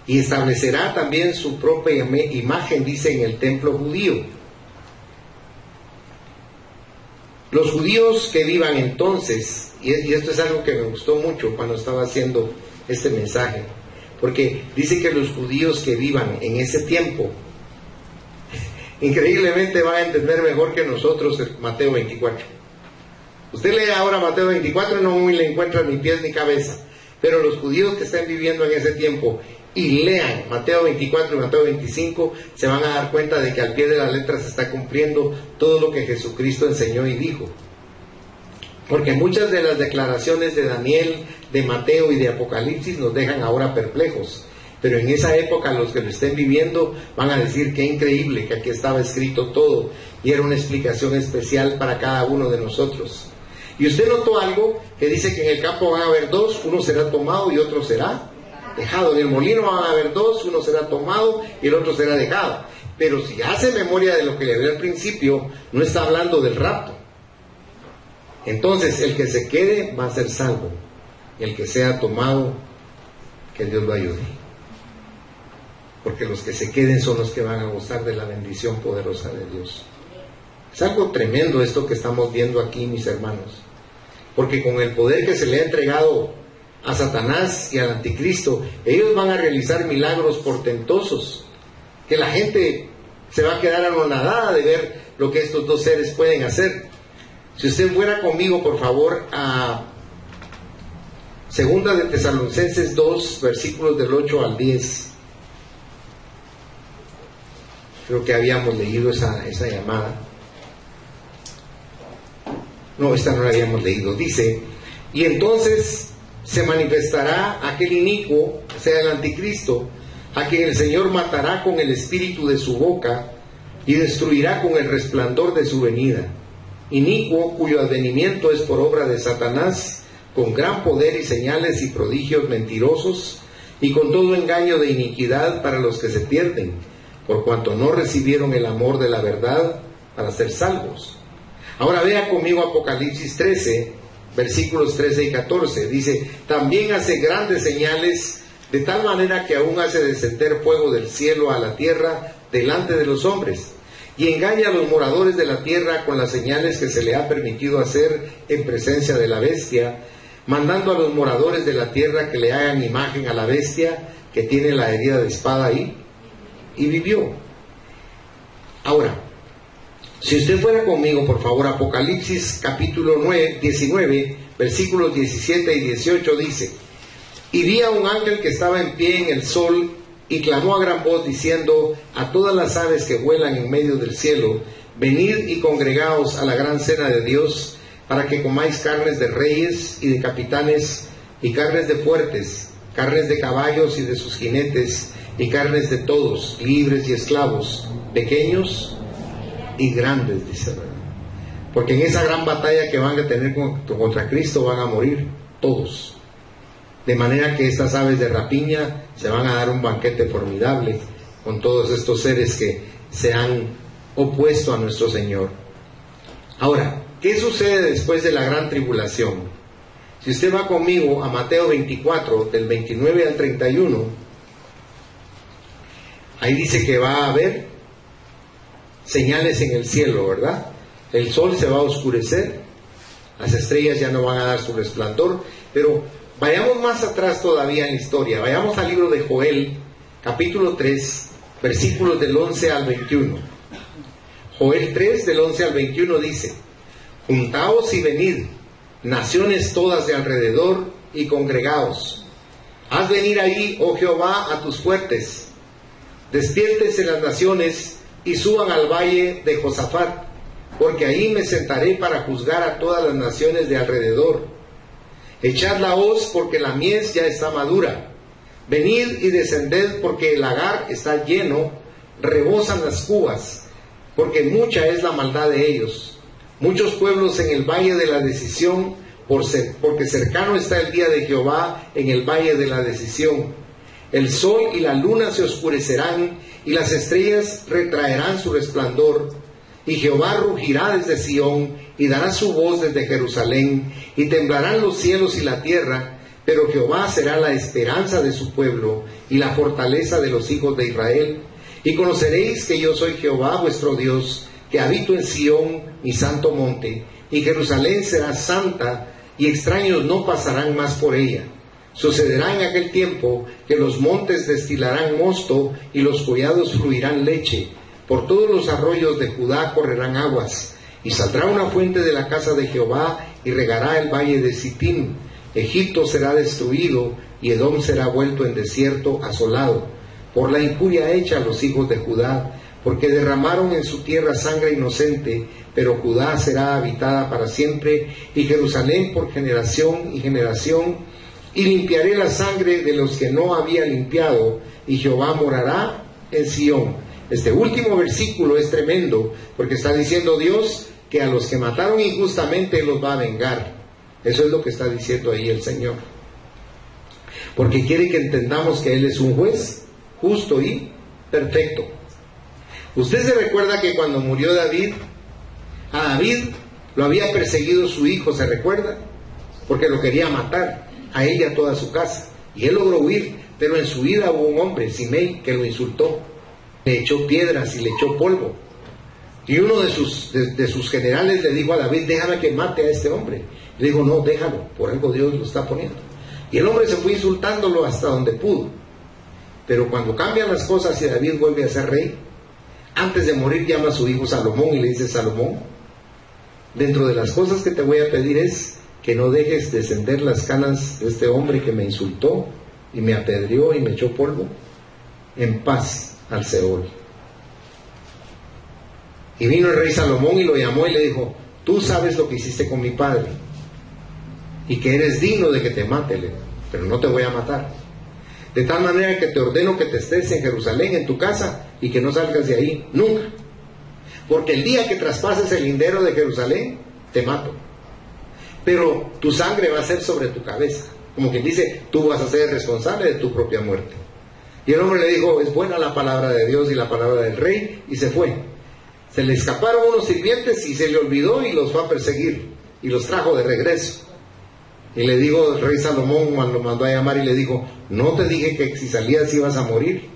Y establecerá también su propia imagen, dice, en el templo judío. Los judíos que vivan entonces, y esto es algo que me gustó mucho cuando estaba haciendo este mensaje, porque dice que los judíos que vivan en ese tiempo, increíblemente van a entender mejor que nosotros Mateo 24. Usted lee ahora Mateo 24 y no le encuentra ni pies ni cabeza, pero los judíos que estén viviendo en ese tiempo y lean Mateo 24 y Mateo 25, se van a dar cuenta de que al pie de la letra se está cumpliendo todo lo que Jesucristo enseñó y dijo. Porque muchas de las declaraciones de Daniel, de Mateo y de Apocalipsis nos dejan ahora perplejos. Pero en esa época los que lo estén viviendo van a decir: qué increíble, que aquí estaba escrito todo y era una explicación especial para cada uno de nosotros. Y usted notó algo que dice que en el campo van a haber dos, uno será tomado y otro será dejado. En el molino van a haber dos, uno será tomado y el otro será dejado. Pero si hace memoria de lo que le hablé al principio, no está hablando del rapto. Entonces el que se quede va a ser salvo, el que sea tomado, que Dios lo ayude. Porque los que se queden son los que van a gozar de la bendición poderosa de Dios. Es algo tremendo esto que estamos viendo aquí, mis hermanos. Porque con el poder que se le ha entregado a Satanás y al anticristo, ellos van a realizar milagros portentosos, que la gente se va a quedar anonadada de ver lo que estos dos seres pueden hacer. Si usted fuera conmigo, por favor, a Segunda de Tesalonicenses 2, versículos del 8 al 10. Creo que habíamos leído esa llamada. No, esta no la habíamos leído. Dice: y entonces se manifestará aquel inicuo, o sea, el anticristo, a quien el Señor matará con el espíritu de su boca y destruirá con el resplandor de su venida. Inicuo, cuyo advenimiento es por obra de Satanás, con gran poder y señales y prodigios mentirosos, y con todo engaño de iniquidad para los que se pierden, por cuanto no recibieron el amor de la verdad para ser salvos. Ahora vea conmigo Apocalipsis 13, versículos 13 y 14. Dice: también hace grandes señales, de tal manera que aún hace descender fuego del cielo a la tierra delante de los hombres, y engaña a los moradores de la tierra con las señales que se le ha permitido hacer en presencia de la bestia, mandando a los moradores de la tierra que le hagan imagen a la bestia que tiene la herida de espada ahí, y vivió. Ahora, si usted fuera conmigo, por favor, Apocalipsis capítulo 19, versículos 17 y 18 dice: y vi a un ángel que estaba en pie en el sol, y clamó a gran voz diciendo a todas las aves que vuelan en medio del cielo: venid y congregaos a la gran cena de Dios, para que comáis carnes de reyes y de capitanes, y carnes de fuertes, carnes de caballos y de sus jinetes, y carnes de todos, libres y esclavos, pequeños y grandes, dice, ¿verdad? Porque en esa gran batalla que van a tener contra Cristo van a morir todos. De manera que estas aves de rapiña se van a dar un banquete formidable con todos estos seres que se han opuesto a nuestro Señor. Ahora, ¿qué sucede después de la gran tribulación? Si usted va conmigo a Mateo 24, del 29 al 31, ahí dice que va a haber señales en el cielo, ¿verdad? El sol se va a oscurecer, las estrellas ya no van a dar su resplandor, pero vayamos más atrás todavía en la historia. Vayamos al libro de Joel, capítulo 3, versículos del 11 al 21. Joel 3, del 11 al 21 dice: juntaos y venid, naciones todas de alrededor, y congregaos. Haz venir ahí, oh Jehová, a tus fuertes. Despiértense las naciones y suban al valle de Josafat, porque ahí me sentaré para juzgar a todas las naciones de alrededor. Echad la hoz, porque la mies ya está madura. Venid y descended, porque el lagar está lleno, rebosan las cubas, porque mucha es la maldad de ellos. Muchos pueblos en el valle de la decisión, porque cercano está el día de Jehová en el valle de la decisión. El sol y la luna se oscurecerán, y las estrellas retraerán su resplandor. Y Jehová rugirá desde Sión, y dará su voz desde Jerusalén, y temblarán los cielos y la tierra, pero Jehová será la esperanza de su pueblo, y la fortaleza de los hijos de Israel. Y conoceréis que yo soy Jehová vuestro Dios, que habito en Sión, mi santo monte, y Jerusalén será santa, y extraños no pasarán más por ella. Sucederá en aquel tiempo que los montes destilarán mosto, y los collados fluirán leche. Por todos los arroyos de Judá correrán aguas, y saldrá una fuente de la casa de Jehová, y regará el valle de Sittim. Egipto será destruido, y Edom será vuelto en desierto asolado, por la injuria hecha a los hijos de Judá, porque derramaron en su tierra sangre inocente, pero Judá será habitada para siempre, y Jerusalén por generación y generación. Y limpiaré la sangre de los que no había limpiado, y Jehová morará en Sión. Este último versículo es tremendo, porque está diciendo Dios que a los que mataron injustamente los va a vengar. Eso es lo que está diciendo ahí el Señor, porque quiere que entendamos que Él es un juez justo y perfecto. Usted se recuerda que cuando murió David, a David lo había perseguido su hijo, ¿se recuerda? Porque lo quería matar, a él y a toda su casa, y él logró huir, pero en su vida hubo un hombre, Simei, que lo insultó, le echó piedras y le echó polvo, y uno de sus generales le dijo a David: déjame que mate a este hombre. Le dijo: no, déjalo, por algo Dios lo está poniendo. Y el hombre se fue insultándolo hasta donde pudo. Pero cuando cambian las cosas y David vuelve a ser rey, antes de morir llama a su hijo Salomón y le dice: Salomón, dentro de las cosas que te voy a pedir es que no dejes descender las canas de este hombre que me insultó y me apedreó y me echó polvo en paz al Seol. Y vino el rey Salomón y lo llamó y le dijo: tú sabes lo que hiciste con mi padre y que eres digno de que te mate, pero no te voy a matar. De tal manera que te ordeno que te estés en Jerusalén, en tu casa, y que no salgas de ahí nunca, porque el día que traspases el lindero de Jerusalén te mato, pero tu sangre va a ser sobre tu cabeza. Como quien dice, tú vas a ser responsable de tu propia muerte. Y el hombre le dijo: es buena la palabra de Dios y la palabra del rey, y se fue. Se le escaparon unos sirvientes y se le olvidó y los fue a perseguir y los trajo de regreso. Y le dijo el rey Salomón, cuando lo mandó a llamar, y le dijo: no te dije que si salías ibas a morir.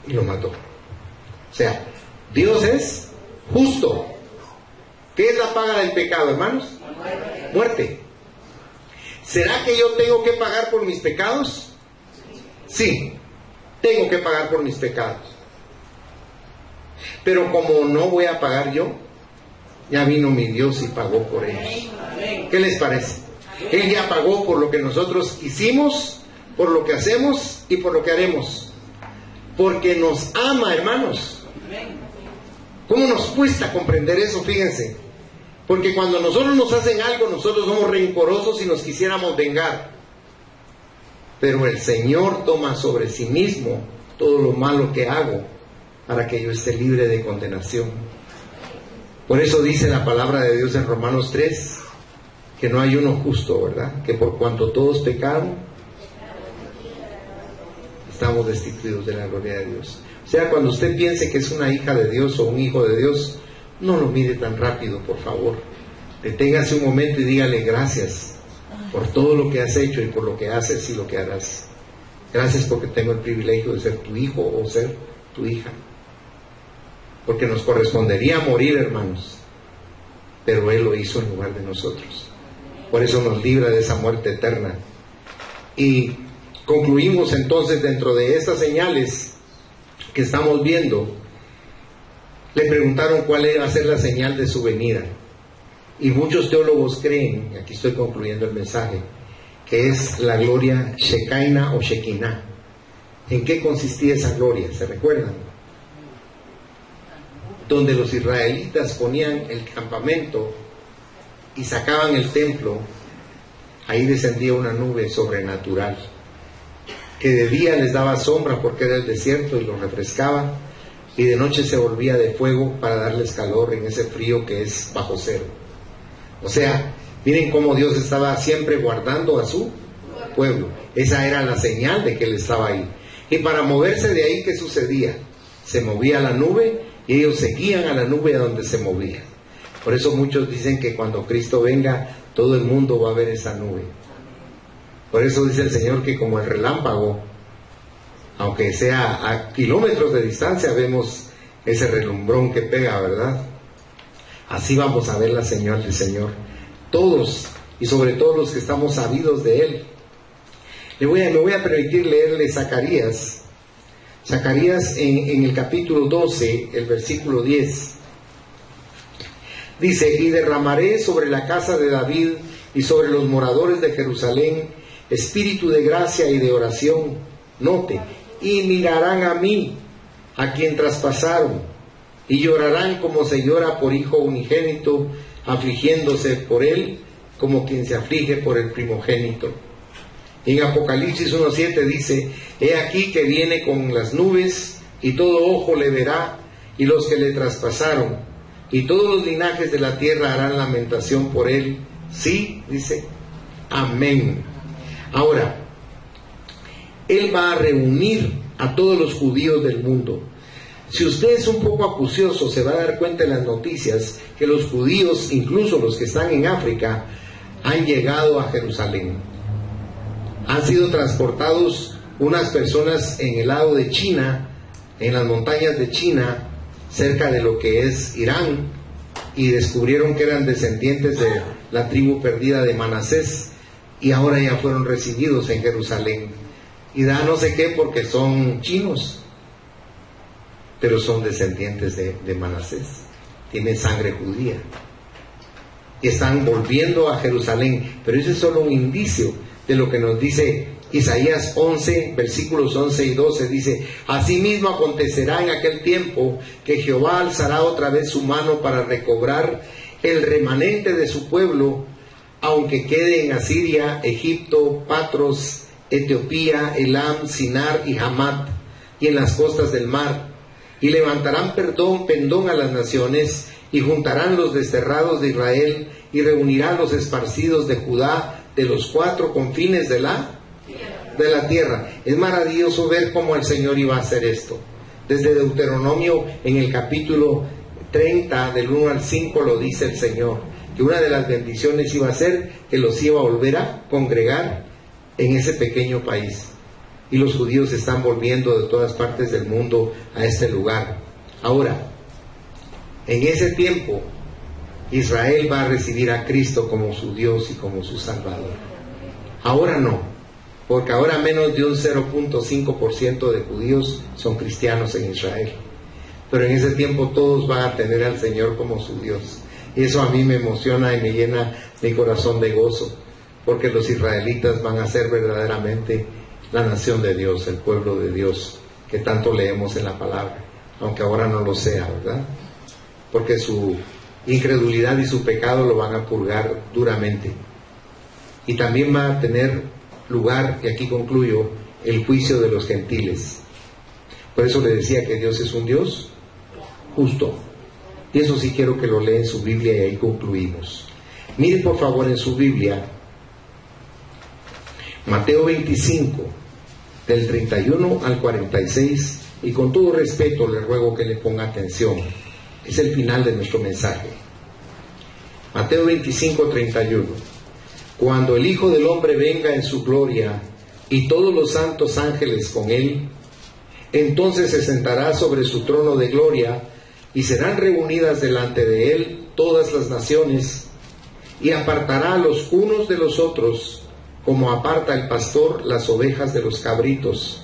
Y lo mató. O sea, Dios es justo. ¿Qué es la paga del pecado, hermanos? Muerte. ¿Será que yo tengo que pagar por mis pecados? Sí, tengo que pagar por mis pecados. Pero como no voy a pagar yo, ya vino mi Dios y pagó por ellos. ¿Qué les parece? Él ya pagó por lo que nosotros hicimos, por lo que hacemos y por lo que haremos. Porque nos ama, hermanos. ¿Cómo nos cuesta comprender eso? Fíjense. Porque cuando nosotros nos hacen algo, nosotros somos rencorosos y nos quisiéramos vengar. Pero el Señor toma sobre sí mismo todo lo malo que hago para que yo esté libre de condenación. Por eso dice la palabra de Dios en Romanos 3, que no hay uno justo, ¿verdad? Que por cuanto todos pecaron, estamos destituidos de la gloria de Dios. O sea, cuando usted piense que es una hija de Dios o un hijo de Dios, no lo mire tan rápido, por favor. Deténgase un momento y dígale: gracias por todo lo que has hecho y por lo que haces y lo que harás. Gracias porque tengo el privilegio de ser tu hijo o ser tu hija. Porque nos correspondería morir, hermanos, pero Él lo hizo en lugar de nosotros. Por eso nos libra de esa muerte eterna. Y concluimos entonces, dentro de estas señales que estamos viendo, le preguntaron cuál iba a ser la señal de su venida. Y muchos teólogos creen, y aquí estoy concluyendo el mensaje, que es la gloria Shekinah o Shekinah. ¿En qué consistía esa gloria? ¿Se recuerdan? Donde los israelitas ponían el campamento y sacaban el templo, ahí descendía una nube sobrenatural, que de día les daba sombra porque era el desierto y los refrescaba, y de noche se volvía de fuego para darles calor en ese frío que es bajo cero. O sea, miren cómo Dios estaba siempre guardando a su pueblo. Esa era la señal de que Él estaba ahí. Y para moverse de ahí, ¿qué sucedía? Se movía la nube y ellos seguían a la nube a donde se movía. Por eso muchos dicen que cuando Cristo venga, todo el mundo va a ver esa nube. Por eso dice el Señor que como el relámpago, aunque sea a kilómetros de distancia, vemos ese relumbrón que pega, ¿verdad? Así vamos a ver la señal del Señor. Todos, y sobre todo los que estamos sabidos de Él. Me voy a permitir leerle Zacarías. Zacarías en el capítulo 12, el versículo 10. Dice: y derramaré sobre la casa de David y sobre los moradores de Jerusalén espíritu de gracia y de oración. Note: y mirarán a mí, a quien traspasaron, y llorarán como se llora por hijo unigénito, afligiéndose por él como quien se aflige por el primogénito. En Apocalipsis 1:7 dice: he aquí que viene con las nubes, y todo ojo le verá, y los que le traspasaron, y todos los linajes de la tierra harán lamentación por él. Sí, dice, amén. Ahora, Él va a reunir a todos los judíos del mundo. Si usted es un poco acucioso, se va a dar cuenta en las noticias que los judíos, incluso los que están en África, han llegado a Jerusalén. Han sido transportados unas personas en el lado de China, en las montañas de China, cerca de lo que es Irán, y descubrieron que eran descendientes de la tribu perdida de Manasés, y ahora ya fueron recibidos en Jerusalén. Y da no sé qué porque son chinos, pero son descendientes de Manasés, tienen sangre judía, y están volviendo a Jerusalén. Pero ese es solo un indicio de lo que nos dice Isaías 11, versículos 11 y 12. Dice: asimismo acontecerá en aquel tiempo que Jehová alzará otra vez su mano para recobrar el remanente de su pueblo, aunque quede en Asiria, Egipto, Patros, Etiopía, Elam, Sinar y Hamat, y en las costas del mar. Y levantarán pendón a las naciones, y juntarán los desterrados de Israel, y reunirán los esparcidos de Judá de los cuatro confines de la tierra. Es maravilloso ver cómo el Señor iba a hacer esto. Desde Deuteronomio, en el capítulo 30, del 1 al 5, lo dice el Señor, que una de las bendiciones iba a ser que los iba a volver a congregar en ese pequeño país. Y los judíos están volviendo de todas partes del mundo a este lugar. Ahora, en ese tiempo, Israel va a recibir a Cristo como su Dios y como su Salvador. Ahora no, porque ahora menos de un 0.5% de judíos son cristianos en Israel. Pero en ese tiempo todos van a tener al Señor como su Dios. Y eso a mí me emociona y me llena mi corazón de gozo, porque los israelitas van a ser verdaderamente la nación de Dios, el pueblo de Dios, que tanto leemos en la palabra, aunque ahora no lo sea, ¿verdad? Porque su incredulidad y su pecado lo van a purgar duramente. Y también va a tener lugar, y aquí concluyo, el juicio de los gentiles. Por eso le decía que Dios es un Dios justo. Y eso sí quiero que lo lea en su Biblia y ahí concluimos. Mire por favor en su Biblia Mateo 25, del 31 al 46, y con todo respeto le ruego que le ponga atención. Es el final de nuestro mensaje. Mateo 25, 31. Cuando el Hijo del Hombre venga en su gloria y todos los santos ángeles con él, entonces se sentará sobre su trono de gloria y serán reunidas delante de él todas las naciones, y apartará a los unos de los otros, como aparta el pastor las ovejas de los cabritos,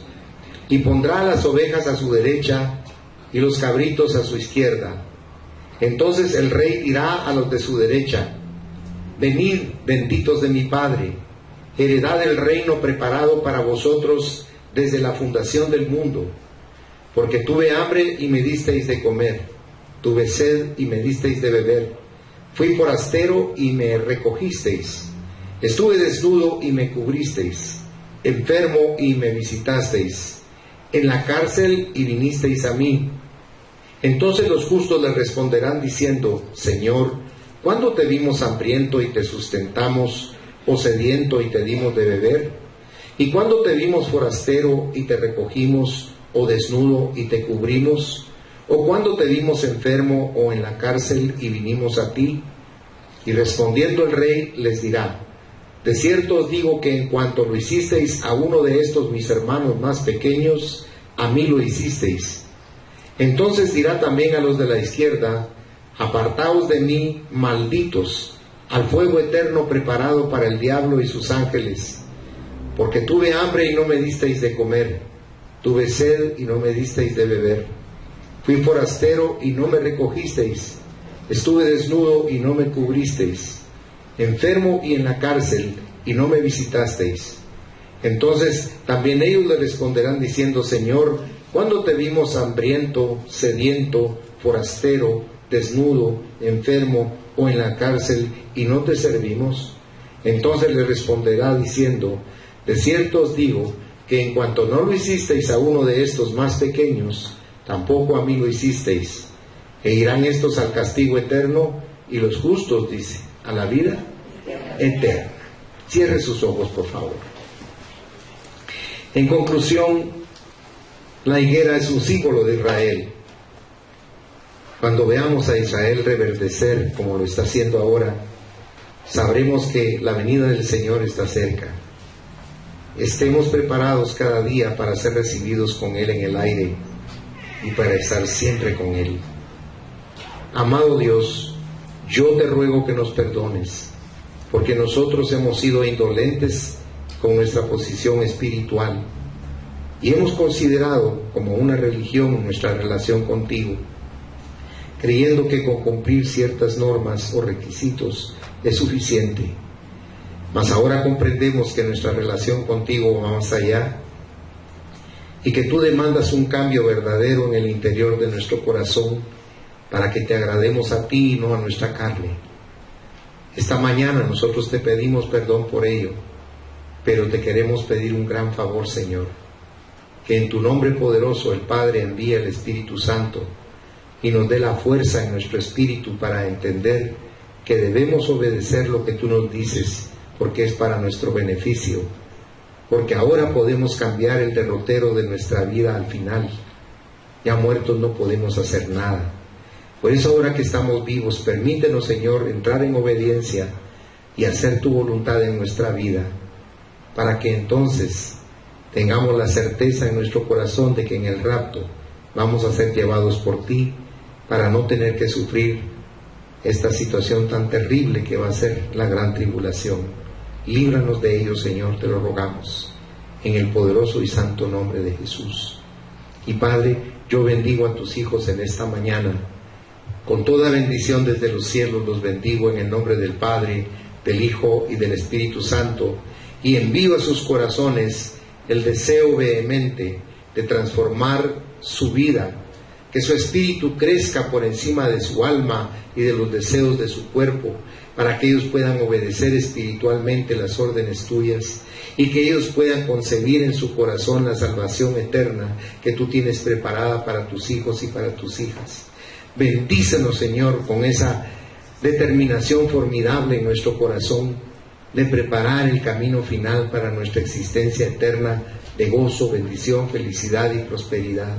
y pondrá a las ovejas a su derecha y los cabritos a su izquierda. Entonces el rey dirá a los de su derecha: venid, benditos de mi Padre, heredad el reino preparado para vosotros desde la fundación del mundo, porque tuve hambre y me disteis de comer, tuve sed y me disteis de beber, fui forastero y me recogisteis, estuve desnudo y me cubristeis, enfermo y me visitasteis, en la cárcel y vinisteis a mí. Entonces los justos le responderán diciendo: Señor, ¿cuándo te vimos hambriento y te sustentamos, o sediento y te dimos de beber? ¿Y cuándo te vimos forastero y te recogimos, o desnudo y te cubrimos? ¿O cuándo te vimos enfermo o en la cárcel y vinimos a ti? Y respondiendo el rey les dirá: de cierto os digo que en cuanto lo hicisteis a uno de estos mis hermanos más pequeños, a mí lo hicisteis. Entonces dirá también a los de la izquierda: apartaos de mí, malditos, al fuego eterno preparado para el diablo y sus ángeles, porque tuve hambre y no me disteis de comer, tuve sed y no me disteis de beber, fui forastero y no me recogisteis, estuve desnudo y no me cubristeis, enfermo y en la cárcel y no me visitasteis. Entonces también ellos le responderán diciendo: Señor, ¿cuándo te vimos hambriento, sediento, forastero, desnudo, enfermo o en la cárcel y no te servimos? Entonces le responderá diciendo: de cierto os digo que en cuanto no lo hicisteis a uno de estos más pequeños, tampoco a mí lo hicisteis. E irán estos al castigo eterno, y los justos, dice, a la vida eterna. Cierre sus ojos, por favor. En conclusión, la higuera es un símbolo de Israel. Cuando veamos a Israel reverdecer como lo está haciendo ahora, sabremos que la venida del Señor está cerca. Estemos preparados cada día para ser recibidos con Él en el aire y para estar siempre con Él. Amado Dios, yo te ruego que nos perdones, porque nosotros hemos sido indolentes con nuestra posición espiritual y hemos considerado como una religión nuestra relación contigo, creyendo que con cumplir ciertas normas o requisitos es suficiente. Mas ahora comprendemos que nuestra relación contigo va más allá y que tú demandas un cambio verdadero en el interior de nuestro corazón para que te agrademos a ti y no a nuestra carne. Esta mañana nosotros te pedimos perdón por ello, pero te queremos pedir un gran favor, Señor, que en tu nombre poderoso el Padre envíe el Espíritu Santo y nos dé la fuerza en nuestro espíritu para entender que debemos obedecer lo que tú nos dices, porque es para nuestro beneficio, porque ahora podemos cambiar el derrotero de nuestra vida al final. Ya muertos no podemos hacer nada, Por eso ahora que estamos vivos, permítenos, Señor, entrar en obediencia y hacer tu voluntad en nuestra vida, para que entonces tengamos la certeza en nuestro corazón de que en el rapto vamos a ser llevados por ti, para no tener que sufrir esta situación tan terrible que va a ser la gran tribulación. Líbranos de ello, Señor, te lo rogamos, en el poderoso y santo nombre de Jesús. Y Padre, yo bendigo a tus hijos en esta mañana, con toda bendición desde los cielos los bendigo en el nombre del Padre, del Hijo y del Espíritu Santo, y envío a sus corazones el deseo vehemente de transformar su vida, que su espíritu crezca por encima de su alma y de los deseos de su cuerpo, para que ellos puedan obedecer espiritualmente las órdenes tuyas y que ellos puedan concebir en su corazón la salvación eterna que tú tienes preparada para tus hijos y para tus hijas. Bendícenos, Señor, con esa determinación formidable en nuestro corazón de preparar el camino final para nuestra existencia eterna de gozo, bendición, felicidad y prosperidad.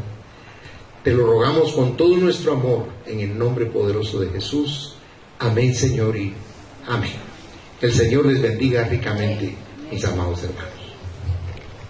Te lo rogamos con todo nuestro amor, en el nombre poderoso de Jesús. Amén, Señor, y amén. Que el Señor les bendiga ricamente, mis amados hermanos.